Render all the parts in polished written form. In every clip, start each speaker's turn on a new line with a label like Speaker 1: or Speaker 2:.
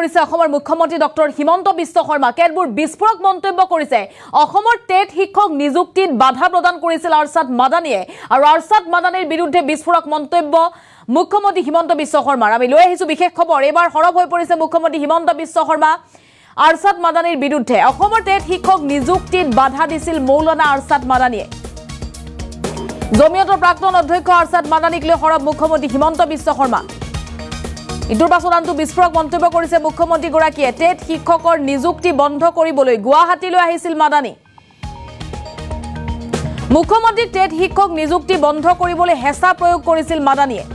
Speaker 1: পৰিছে অসমৰ মুখ্যমন্ত্ৰী ডক্টৰ হিমন্ত বিশ্ব শৰ্মা কেতবোৰ বিস্ফোৰক মন্তব্য কৰিছে অসমৰ টেট শিক্ষক নিযুক্তিত বাধা প্ৰদান কৰিছিল আৰছাদ মাদানীয়ে আৰু আৰছাদ মাদানীৰ বিৰুদ্ধে বিস্ফোৰক মন্তব্য মুখ্যমন্ত্ৰী হিমন্ত বিশ্ব শৰ্মাৰ আমি লৈ আহিছো বিশেষ খবৰ এবাৰ হৰব হৈ পৰিছে মুখ্যমন্ত্ৰী হিমন্ত বিশ্ব শৰ্মা আৰছাদ মাদানীৰ বিৰুদ্ধে অসমৰ টেট শিক্ষক নিযুক্তিত বাধা দিছিল মৌলানা আৰছাদ মাদানীয়ে জমিয়তৰ প্ৰাক্তন অধ্যক্ষ আৰছাদ মাদানীক লৈ হৰব মুখ্যমন্ত্ৰী হিমন্ত বিশ্ব শৰ্মা ইটোৰ পাছত আনটো বিস্ফোৰক মন্তব্য কৰিছে মুখ্যমন্ত্ৰীগৰাকীয়ে টেট শিক্ষকৰ নিযুক্তি বন্ধ কৰিবলৈ গুৱাহাটীলৈ আহিছিল মাদানী মুখ্যমন্ত্ৰীক টেট শিক্ষক নিযুক্তি বন্ধ কৰিবলৈ হেঁচা প্ৰয়োগ কৰিছিল মাদানীয়ে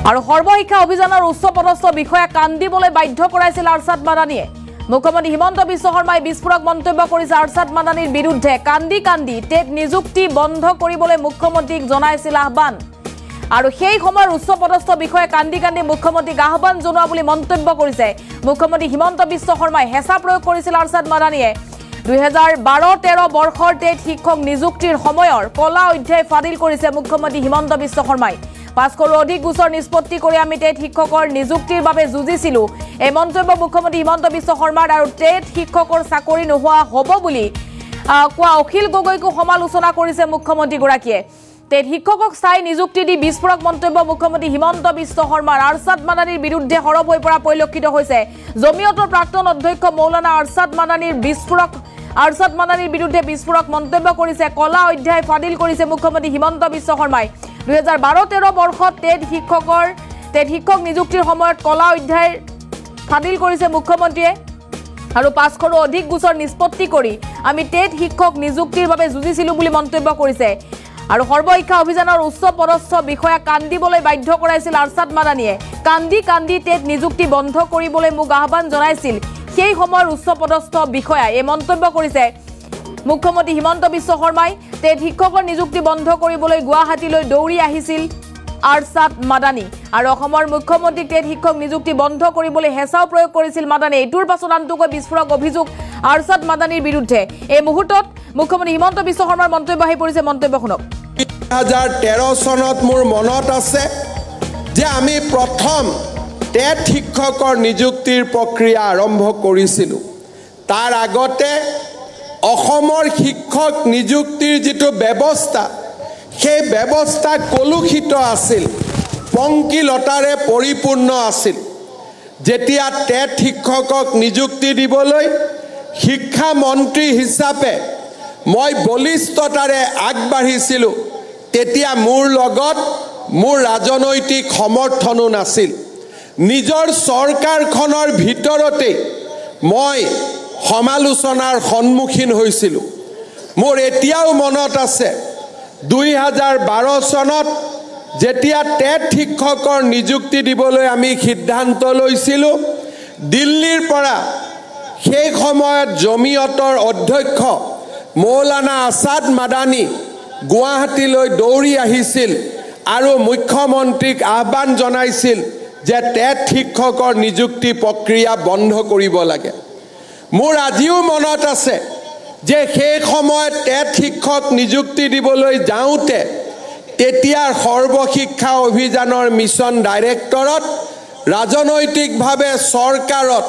Speaker 1: আৰু সৰ্বশিক্ষা অভিযানৰ উচ্চপদস্থ বিষয়া কান্দিবলৈ বাধ্য কৰাইছিল আৰছাদ মাদানীয়ে মুখ্যমন্ত্ৰী হিমন্ত বিশ্ব শৰ্মাই বিস্ফোৰক মন্তব্য কৰিছে আৰছাদ মাদানীৰ বিৰুদ্ধে কান্দি কান্দি টেট নিযুক্তি বন্ধ কৰিবলৈ মুখ্যমন্ত্ৰীক জনাইছিল আহ্বান আৰু সেই সময়ৰ উচ্চপদস্থ বিষয়ে কান্দি কান্দি মুখ্যমন্ত্ৰীক আহ্বান জনোৱা বুলি মন্তব্য কৰিছে মুখ্যমন্ত্ৰী হিমন্ত বিশ্ব শৰ্মাই হেঁচা প্ৰয়োগ কৰিছিল আৰছাদ মাদানীয়ে 2012-13 বৰ্ষৰ টেট শিক্ষক নিযুক্তিৰ সময়ৰ কলা অধ্যায় ফাদিল কৰিছে মুখ্যমন্ত্ৰী হিমন্ত বিশ্ব শৰ্মাই 500ৰো অধিক গোচৰ নিষ্পত্তি কৰি আমি টেট শিক্ষকৰ নিযুক্তিৰ বাবে যুঁজিছিলো এই মন্তব্য মুখ্যমন্ত্ৰী হিমন্ত বিশ্ব শৰ্মাৰ আৰু টেট শিক্ষকৰ চাকৰি নোহোৱা হ'ব বুলি কোৱা অখিল গগৈকো সমালোচনা কৰিছে মুখ্যমন্ত্ৰীগৰাকীয়ে টেট শিক্ষকক স্থায়ী নিযুক্তি দি বিস্ফোৰক মন্তব্য মুখ্যমন্ত্ৰী হিমন্ত বিশ্ব শৰ্মাৰ আৰছাদ মাদানীৰ বিৰুদ্ধে হৰব হৈ পৰা পৰিলক্ষিত হৈছে জমিয়তৰ প্ৰাক্তন অধ্যক্ষ মৌলানা আৰছাদ মাদানীৰ বিৰুদ্ধে বিস্ফোৰক মন্তব্য কৰিছে কলা অধ্যায় ফাদিল কৰিছে মুখ্যমন্ত্ৰী হিমন্ত বিশ্ব শৰ্মাই 2012-13 বৰ্ষত টেট শিক্ষক নিযুক্তিৰ সময়ত কলা অধ্যায় ফাদিল কৰিছে মুখ্যমন্ত্ৰীয়ে আৰু 500ৰো অধিক গোচৰ নিষ্পত্তি কৰি আমি টেট শিক্ষক নিযুক্তিৰ বাবে যুঁজিছিলো বুলি মন্তব্য কৰিছে আৰু সৰ্বশিক্ষা অভিযানৰ উচ্চপদস্থ বিষয়া কান্দিবলৈ বাধ্য কৰাইছিল আৰছাদ মাদানীয়ে কান্দি কান্দি টেট নিযুক্তি বন্ধ কৰিবলৈ মোক আহ্বান জনাইছিল সেই সময়ৰ উচ্চপদস্থ বিষয়াই এই মন্তব্য কৰিছে মুখ্যমন্ত্ৰী হিমন্ত বিশ্ব শৰ্মাই টেট শিক্ষকৰ নিযুক্তি বন্ধ কৰিবলৈ গুৱাহাটীলৈ দৌৰি আহিছিল আৰছাদ মাদানী আৰু অসমৰ মুখ্যমন্ত্ৰীক টেট শিক্ষক নিযুক্তি বন্ধ কৰিবলৈ হেঁচাও প্ৰয়োগ কৰিছিল মাদানী ইটোৰ পাছত আনটোকৈ বিস্ফোৰক অভিযোগ আৰছাদ মাদানীৰ বিৰুদ্ধে এই মুহূৰ্তত মুখ্যমন্ত্ৰী হিমন্ত বিশ্ব শৰ্মাৰ মন্তব্য আহি পৰিছে মন্তব্য শুনক
Speaker 2: 2013 চনত মোৰ মনত আছে যে আমি প্ৰথম টেট শিক্ষকৰ নিযুক্তিৰ প্ৰক্ৰিয়া আৰম্ভ কৰিছিলোঁ তাৰ আগতে অসমৰ শিক্ষক নিযুক্তিৰ যিটো ব্যৱস্থা সেই ব্যৱস্থা কলুষিত আছিল পংকিলতাৰে পৰিপূৰ্ণ আছিল যেতিয়া টেট শিক্ষকক নিযুক্তি দিবলৈ শিক্ষা মন্ত্ৰী হিচাপে মই বলিষ্ঠতাৰে আগবাঢ়িছিলোঁ তেতিয়া মোৰ লগত মোৰ ৰাজনৈতিক সমৰ্থনো নাছিল নিজৰ চৰকাৰখনৰ ভিতৰতে মই সমালোচনাৰ সন্মুখীন হৈছিলোঁ মোৰ এতিয়াও মনত আছে 2012 চনত যেতিয়া টেট শিক্ষকৰ নিযুক্তি দিবলৈ আমি সিদ্ধান্ত লৈছিলোঁ দিল্লীৰ পৰা সেই সময়ত জমিয়তৰ অধ্যক্ষ মৌলানা আৰছাদ মাদানী গুৱাহাটীলৈ দৌৰি আহিছিল আৰু মুখ্যমন্ত্ৰীক আহ্বান জনাইছিল যে টেট শিক্ষকৰ নিযুক্তি প্ৰক্ৰিয়া বন্ধ কৰিব লাগে মোৰ আজিও মনত আছে যে সেই সময়ত টেট শিক্ষক নিযুক্তি দিবলৈ যাওঁতে তেতিয়াৰ সৰ্বশিক্ষা অভিযানৰ মিছন ডাইৰেক্টৰত ৰাজনৈতিকভাৱে চৰকাৰত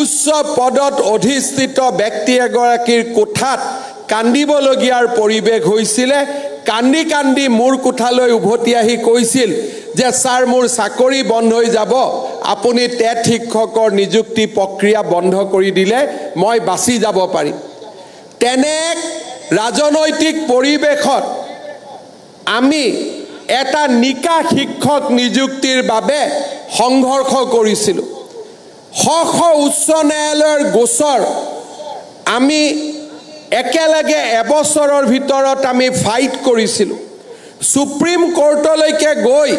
Speaker 2: উচ্চ পদত অধিষ্ঠিত ব্যক্তি এগৰাকীৰ কোঠাত কান্দিবলগীয়াৰ পৰিৱেশ হৈছিলে কান্দি কান্দি মোৰ কোঠালৈ উভতি আহি কৈছিল যে ছাৰ মোৰ চাকৰি বন্ধ হৈ যাব আপুনি টেট শিক্ষকৰ নিযুক্তি প্ৰক্ৰিয়া বন্ধ কৰি দিলে মই বাচি যাব পাৰিম তেনে ৰাজনৈতিক পৰিৱেশত আমি এটা নিকা শিক্ষক নিযুক্তিৰ বাবে সংঘৰ্ষ কৰিছিলোঁ শ উচ্চ ন্যায়ালয়ৰ গোচৰ আমি একেলগে এবছৰৰ ভিতৰত আমি ফাইট কৰিছিলোঁ সুপ্ৰিম কোৰ্টলৈকে গৈ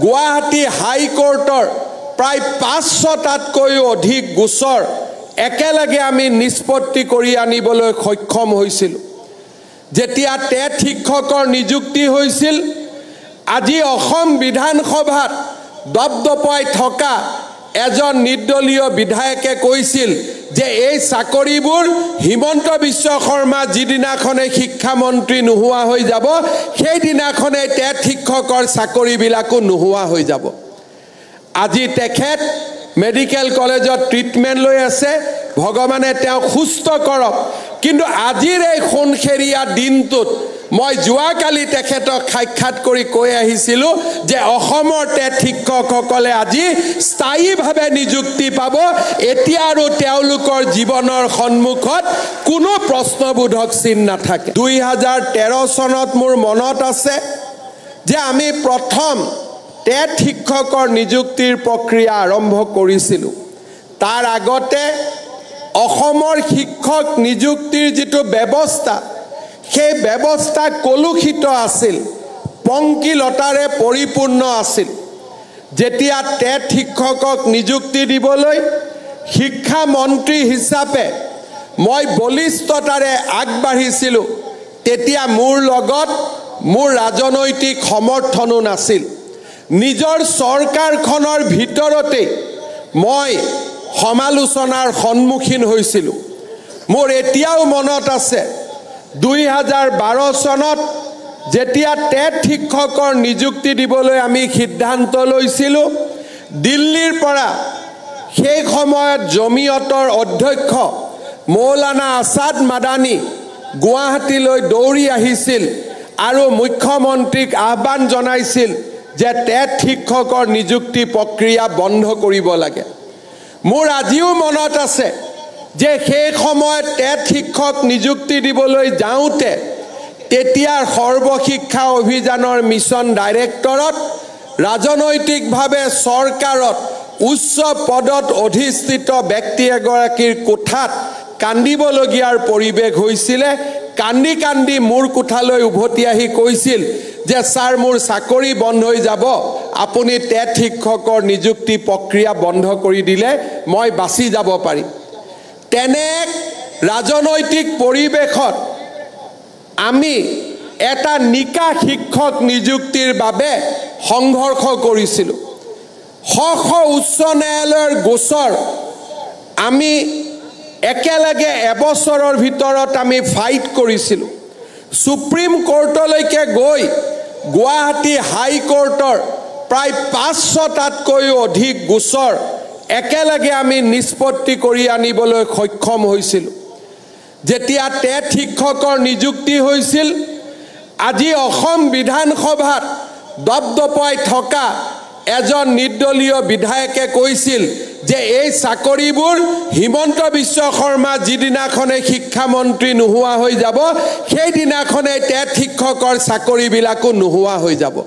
Speaker 2: গুৱাহাটী হাই কোৰ্টৰ প্ৰায় 500টাতকৈও অধিক গোচৰ একেলগে আমি নিষ্পত্তি কৰি আনিবলৈ সক্ষম হৈছিলোঁ যেতিয়া টেট শিক্ষকৰ নিযুক্তি হৈছিল আজি অসম বিধানসভাত দপদপাই থকা এজন নিৰ্দলীয় বিধায়কে কৈছিল যে এই চাকৰিবোৰ হিমন্ত বিশ্ব শৰ্মা যিদিনাখনে শিক্ষা মন্ত্ৰী নোহোৱা হৈ যাব সেই দিনাখনে টেট শিক্ষকৰ চাকৰিবিলাকো নোহোৱা হৈ যাব আজি তেখেত মেডিকেল কলেজত ট্ৰিটমেণ্ট লৈ আছে ভগৱানে তেওঁক সুস্থ কৰক কিন্তু আজিৰ এই খুনখেৰীয়া দিনটোত মই যোৱাকালি তেখেতক সাক্ষাৎ কৰি কৈ আহিছিলোঁ যে অসমৰ টেট শিক্ষকসকলে আজি স্থায়ীভাৱে নিযুক্তি পাব এতিয়া আৰু তেওঁলোকৰ জীৱনৰ সন্মুখত কোনো প্ৰশ্নবোধক চিন নাথাকে 2013 চনত মোৰ মনত আছে যে আমি প্ৰথম টেট শিক্ষকৰ নিযুক্তিৰ প্ৰক্ৰিয়া আৰম্ভ কৰিছিলোঁ তাৰ আগতে অসমৰ শিক্ষক নিযুক্তিৰ যিটো ব্যৱস্থা সেই ব্যৱস্থা কলুষিত আছিল পংকিলতাৰে পৰিপূৰ্ণ আছিল যেতিয়া টেট শিক্ষকক নিযুক্তি দিবলৈ শিক্ষা মন্ত্ৰী হিচাপে মই বলিষ্ঠতাৰে আগবাঢ়িছিলোঁ তেতিয়া মোৰ লগত মোৰ ৰাজনৈতিক সমৰ্থনো নাছিল নিজৰ চৰকাৰখনৰ ভিতৰতে মই সমালোচনাৰ সন্মুখীন হৈছিলোঁ মোৰ এতিয়াও মনত আছে 2012 চনত যেতিয়া টেট শিক্ষকৰ নিযুক্তি দিবলৈ আমি সিদ্ধান্ত লৈছিলোঁ দিল্লীৰ পৰা সেই সময়ত জমিয়তৰ অধ্যক্ষ মৌলানা আছাদ মাদানী গুৱাহাটীলৈ দৌৰি আহিছিল আৰু মুখ্যমন্ত্ৰীক আহ্বান জনাইছিল যে টেট শিক্ষকৰ নিযুক্তি প্ৰক্ৰিয়া বন্ধ কৰিব লাগে মোৰ আজিও মনত আছে যে সেই সময়ত টেট শিক্ষক নিযুক্তি দিবলৈ যাওঁতে তেতিয়াৰ সৰ্বশিক্ষা অভিযানৰ মিছন ডাইৰেক্টৰত ৰাজনৈতিকভাৱে চৰকাৰত উচ্চ পদত অধিষ্ঠিত ব্যক্তি এগৰাকীৰ কোঠাত কান্দিবলগীয়াৰ পৰিৱেশ হৈছিলে কান্দি কান্দি মোৰ কোঠালৈ উভতি আহি কৈছিল যে স্যাৰ মোৰ চাকৰি বন্ধ হৈ যাব আপুনি টেট শিক্ষকৰ নিযুক্তি প্ৰক্ৰিয়া বন্ধ কৰি দিলে মই বাছি যাব পাৰিম তেনে ৰাজনৈতিক পৰিৱেশত আমি এটা নিকা শিক্ষক নিযুক্তিৰ বাবে সংঘৰ্ষ কৰিছিলোঁ শ উচ্চ ন্যায়ালয়ৰ গোচৰ আমি একেলগে এবছৰৰ ভিতৰত আমি ফাইট কৰিছিলোঁ সুপ্ৰিম কোৰ্টলৈকে গৈ গুৱাহাটী হাই কোৰ্টৰ প্ৰায় 500টাতকৈও অধিক গোচৰ একেলগে আমি নিষ্পত্তি কৰি আনিবলৈ সক্ষম হৈছিলোঁ যেতিয়া টেট শিক্ষকৰ নিযুক্তি হৈছিল আজি অসম বিধানসভাত দপদপাই থকা এজন নিৰ্দলীয় বিধায়কে কৈছিল যে এই চাকৰিবোৰ হিমন্ত বিশ্ব শৰ্মা যিদিনাখনে শিক্ষা মন্ত্ৰী নোহোৱা হৈ যাব সেই দিনাখনে টেট শিক্ষকৰ চাকৰিবিলাকো নোহোৱা হৈ যাব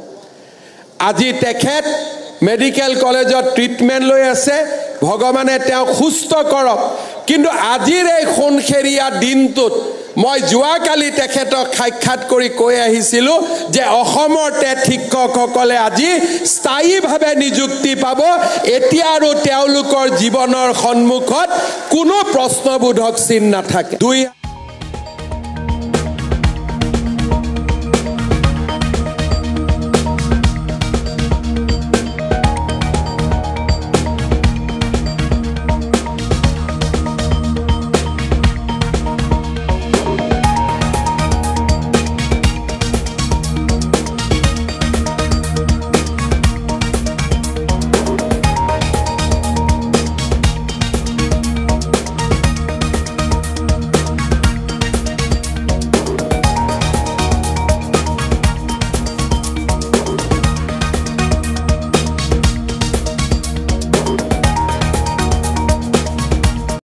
Speaker 2: আজি তেখেত মেডিকেল কলেজত ট্ৰিটমেণ্ট লৈ আছে ভগৱানে তেওঁক সুস্থ কৰক কিন্তু আজিৰ এই খুনখেৰীয়া দিনটোত মই যোৱাকালি তেখেতক সাক্ষাৎ কৰি কৈ আহিছিলোঁ যে অসমৰ টেট শিক্ষকসকলে আজি স্থায়ীভাৱে নিযুক্তি পাব এতিয়া আৰু তেওঁলোকৰ জীৱনৰ সন্মুখত কোনো প্ৰশ্নবোধক চিন নাথাকে